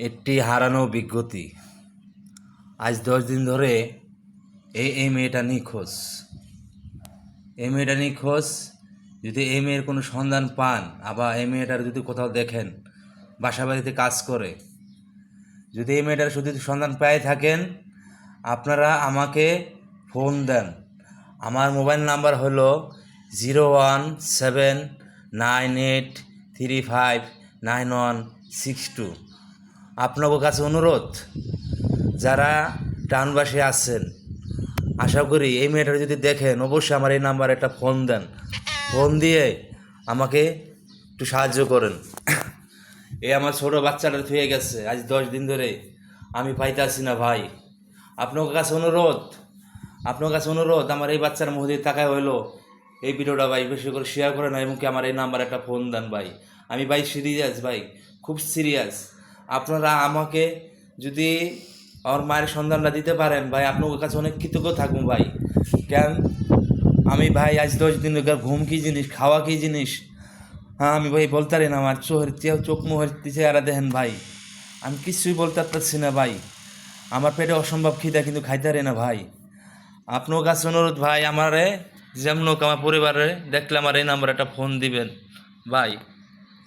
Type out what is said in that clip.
একটি হারানো বিজ্ঞতি। আজ 10 দিন ধরে এই মেয়েটা নিখোঁজ। এই মেয়েটা নিখোঁজ। যদি এই মেয়ের কোনো সন্ধান পান, আবার এই মেয়েটার যদি কোথাও দেখেন বাসা বাড়িতে কাজ করে, যদি এই মেয়েটার যদি সন্ধান পেয়ে থাকেন, আপনারা আমাকে ফোন দেন। আমার মোবাইল নাম্বার হলো 01798359162। আপনাদের কাছে অনুরোধ, যারা টাউনবাসী আছেন, আশা করি এই মেয়েটা যদি দেখেন অবশ্যই আমার এই নাম্বারে একটা ফোন দেন। ফোন দিয়ে আমাকে একটু সাহায্য করেন। এই আমার ছোটো বাচ্চাটা থুয়ে গেছে আজ 10 দিন ধরে, আমি পাইতেছি না ভাই। আপনার কাছে অনুরোধ, আমার এই বাচ্চার মুখ দিয়ে তাকায় হইলো এই ভিডিওটা ভাই বেশি করে শেয়ার করে না, এবং কি আমার এই নাম্বারে একটা ফোন দেন ভাই। আমি ভাই সিরিয়াস, ভাই খুব সিরিয়াস। আপনারা আমাকে যদি আমার মায়ের সন্ধানটা দিতে পারেন ভাই, আপনার কাছে অনেক কৃতজ্ঞ থাকবো ভাই। কেন আমি ভাই আজ 10 দিন ঘুম কী জিনিস, খাওয়া কী জিনিস, হ্যাঁ আমি ভাই বলতে পারি না। আমার চোখ মুখের চেহারা দেখেন ভাই, আমি কিছুই বলতে পারছি না ভাই। আমার পেটে অসম্ভব খিদা, কিন্তু খাইতে পারি না ভাই। আপনার কাছে অনুরোধ ভাই, আমারে যেমন হোক আমার পরিবারে দেখলে আমার এই নাম্বারে একটা ফোন দিবেন ভাই।